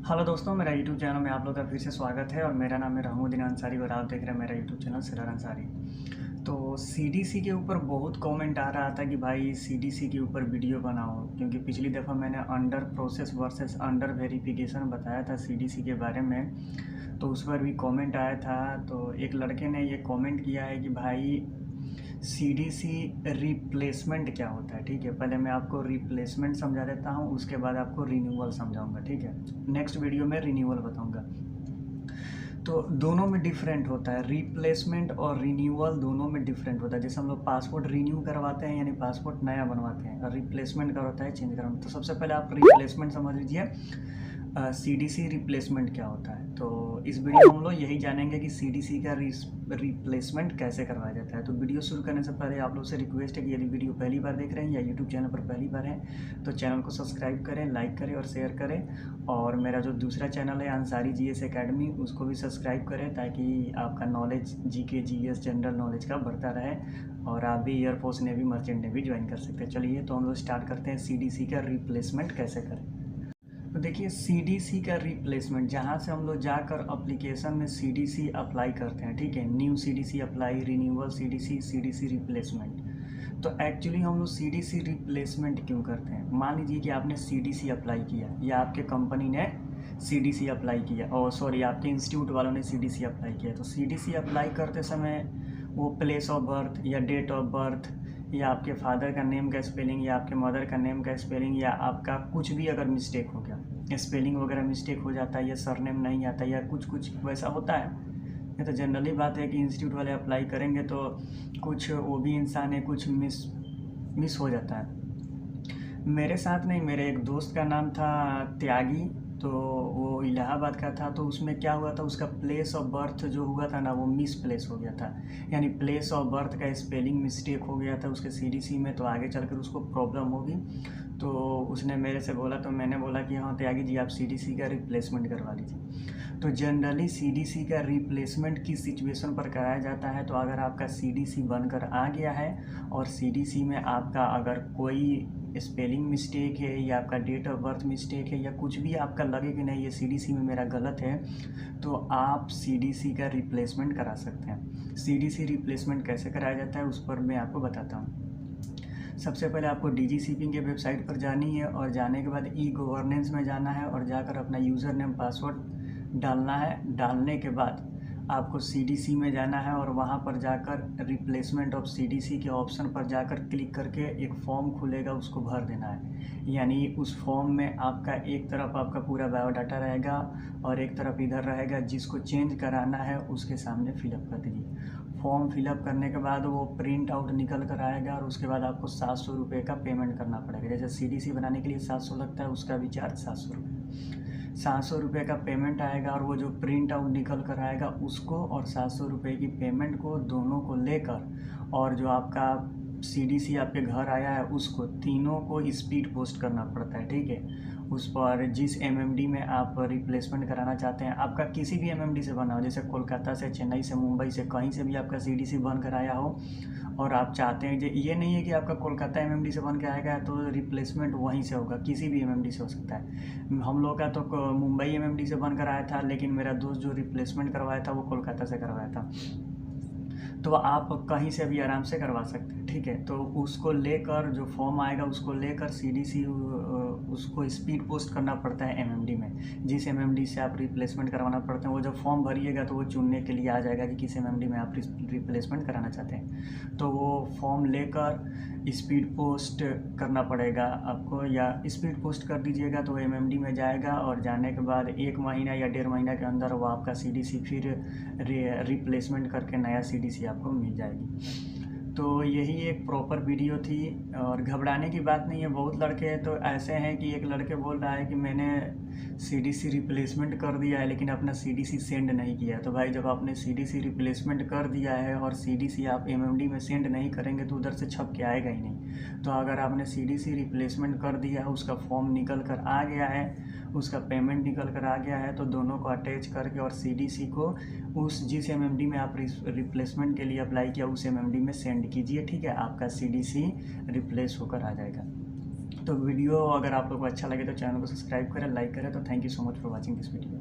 Hello दोस्तों, मेरा YouTube channel में आप लोग का फिर से स्वागत है और मेरा नाम है रहमुद्दीन अंसारी और आप देख रहे हैं मेरा यूट्यूब चैनल सैलोरांसारी। तो सीडीसी के ऊपर बहुत कमेंट आ रहा था कि भाई सीडीसी के ऊपर वीडियो बनाओ, क्योंकि पिछली दफ़ा मैंने under process versus under verification बताया था सीडीसी के बारे में, तो उस पर भी कमेंट आया था। तो एक लड़के ने ये कमेंट किया है कि भाई सीडीसी रिप्लेसमेंट क्या होता है। ठीक है, पहले मैं आपको रिप्लेसमेंट समझा देता हूँ, उसके बाद आपको रिन्यूअल समझाऊंगा। ठीक है, नेक्स्ट वीडियो में रिन्यूअल बताऊंगा। तो दोनों में डिफरेंट होता है, रिप्लेसमेंट और रिन्यूअल दोनों में डिफरेंट होता है। जैसे हम लोग पासपोर्ट रिन्यू करवाते हैं यानी पासपोर्ट नया बनवाते हैं, और रिप्लेसमेंट का होता है चेंज करवाना। तो सबसे पहले आप रिप्लेसमेंट समझ लीजिए, सीडीसी रिप्लेसमेंट क्या होता है। तो इस वीडियो में हम लोग यही जानेंगे कि सीडीसी का रिप्लेसमेंट कैसे करवाया जाता है। तो वीडियो शुरू करने से पहले आप लोग से रिक्वेस्ट है कि यदि वीडियो पहली बार देख रहे हैं या यूट्यूब चैनल पर पहली बार हैं तो चैनल को सब्सक्राइब करें, लाइक करें और शेयर करें। और मेरा जो दूसरा चैनल है अंसारी जीएस एकेडमी, उसको भी सब्सक्राइब करें ताकि आपका knowledge GK GS general knowledge का बढ़ता रहे और आप भी air force navy merchant navy join कर सकते हैं। चलिए तो हम लोग स्टार्ट करते हैं सीडीसी का रिप्लेसमेंट कैसे करें। तो देखिए, सीडीसी का रिप्लेसमेंट जहाँ से हम लोग जाकर एप्लीकेशन में सीडीसी अप्लाई करते हैं। ठीक है, new CDC apply, renewal CDC, CDC replacement. तो एक्चुअली हम लोग सीडीसी रिप्लेसमेंट क्यों करते हैं। मान लीजिए कि आपने सीडीसी अप्लाई किया या आपके कंपनी ने सीडीसी अप्लाई किया, और सॉरी आपके इंस्टीट्यूट वालों ने सीडीसी अप्लाई किया। तो सीडीसी अप्लाई करते समय वो प्लेस ऑफ बर्थ या डेट ऑफ बर्थ या आपके फादर का नेम का स्पेलिंग या आपके मदर का नेम का स्पेलिंग या आपका कुछ भी अगर मिस्टेक हो गया, स्पेलिंग वगैरह मिस्टेक हो जाता है या सरनेम नहीं आता या कुछ वैसा होता है। ये तो जनरली बात है कि इंस्टीट्यूट वाले अप्लाई करेंगे तो कुछ वो भी इंसान है, कुछ मिस हो जाता है। मेरे साथ नहीं, मेरे एक दोस्त का नाम था त्यागी, तो वो इलाहाबाद का था। तो उसमें क्या हुआ था, उसका प्लेस ऑफ बर्थ जो हुआ था ना वो मिस प्लेस हो गया था, यानी प्लेस ऑफ बर्थ का स्पेलिंग मिस्टेक हो गया था उसके सीडीसी में। तो आगे चलकर उसको प्रॉब्लम होगी। तो उसने मेरे से बोला, तो मैंने बोला कि हाँ त्यागी जी आप सीडीसी का रिप्लेसमेंट करवा लीजिए। तो जनरली सीडीसी का रिप्लेसमेंट किस सिचुएशन पर कराया जाता है, तो अगर आपका सीडीसी बनकर आ गया है और सीडीसी में आपका अगर कोई स्पेलिंग मिस्टेक है या आपका डेट ऑफ बर्थ मिस्टेक है या कुछ भी आपका लगे कि नहीं ये सीडीसी में मेरा गलत है, तो आप सीडीसी का रिप्लेसमेंट करा सकते हैं। सीडीसी रिप्लेसमेंट कैसे कराया जाता है उस पर मैं आपको बताता हूँ। सबसे पहले आपको डीजीसीपी के वेबसाइट पर जानी है और जाने के बाद ई गवर्नेंस में जाना है और जाकर अपना यूज़र नेम पासवर्ड डालना है। डालने के बाद आपको सीडीसी में जाना है और वहाँ पर जाकर रिप्लेसमेंट ऑफ सीडीसी के ऑप्शन पर जाकर क्लिक करके एक फॉर्म खुलेगा, उसको भर देना है। यानी उस फॉर्म में आपका एक तरफ आपका पूरा बायोडाटा रहेगा और एक तरफ इधर रहेगा, जिसको चेंज कराना है उसके सामने फिलअप कर दीजिए। फॉर्म फिलअप करने के बाद वो प्रिंट आउट निकल कर आएगा और उसके बाद आपको 700 रुपये का पेमेंट करना पड़ेगा। जैसे सीडीसी बनाने के लिए 700 लगता है, उसका भी चार्ज 700 रुपये। 700 रुपये का पेमेंट आएगा और वो जो प्रिंट आउट निकल कर आएगा उसको और 700 रुपये की पेमेंट को दोनों को लेकर और जो आपका सीडीसी आपके घर आया है उसको तीनों को स्पीड पोस्ट करना पड़ता है। ठीक है, उस पर जिस एमएमडी में आप रिप्लेसमेंट कराना चाहते हैं, आपका किसी भी एमएमडी से बना हो, जैसे कोलकाता से, चेन्नई से, मुंबई से, कहीं से भी आपका सीडीसी बन कर आया हो और आप चाहते हैं, ये नहीं है कि आपका कोलकाता एमएमडी से बन के आएगा तो रिप्लेसमेंट वहीं से होगा, किसी भी एमएमडी से हो सकता है। हम लोग का तो मुंबई एमएमडी से बन कर आया था, लेकिन मेरा दोस्त जो रिप्लेसमेंट करवाया था वो कोलकाता से करवाया था। तो आप कहीं से भी आराम से करवा सकते हैं। ठीक है, तो उसको लेकर जो फॉर्म आएगा उसको लेकर सीडीसी उसको स्पीड पोस्ट करना पड़ता है एमएमडी में। जिस एमएमडी से आप रिप्लेसमेंट करवाना पड़ता है वो जब फॉर्म भरिएगा तो वो चुनने के लिए आ जाएगा कि किस एमएमडी में आप रिप्लेसमेंट कराना चाहते हैं। तो वो फॉर्म लेकर स्पीड पोस्ट करना पड़ेगा आपको, या स्पीड पोस्ट कर दीजिएगा तो एमएमडी में जाएगा और जाने के बाद 1 महीना या 1.5 महीना के अंदर वो आपका सीडीसी फिर रिप्लेसमेंट करके नया सीडीसी आपको मिल जाएगी। तो यही एक प्रॉपर वीडियो थी और घबराने की बात नहीं है। बहुत लड़के तो ऐसे हैं कि एक लड़के बोल रहा है कि मैंने सीडीसी रिप्लेसमेंट कर दिया है लेकिन अपना सीडीसी सेंड नहीं किया। तो भाई जब आपने सीडीसी रिप्लेसमेंट कर दिया है और सीडीसी आप एमएमडी में सेंड नहीं करेंगे तो उधर से छप के आएगा ही नहीं। तो अगर आपने सीडीसी रिप्लेसमेंट कर दिया है, उसका फॉर्म निकल कर आ गया है, उसका पेमेंट निकल कर आ गया है, तो दोनों को अटैच करके और सीडीसी को उस जिस एमएमडी में आप रिप्लेसमेंट के लिए अप्लाई किया उस एमएमडी में सेंड कीजिए। ठीक है, आपका सीडीसी रिप्लेस होकर आ जाएगा। तो वीडियो अगर आप लोग को अच्छा लगे तो चैनल को सब्सक्राइब करें, लाइक करें। तो thank you so much for watching this video.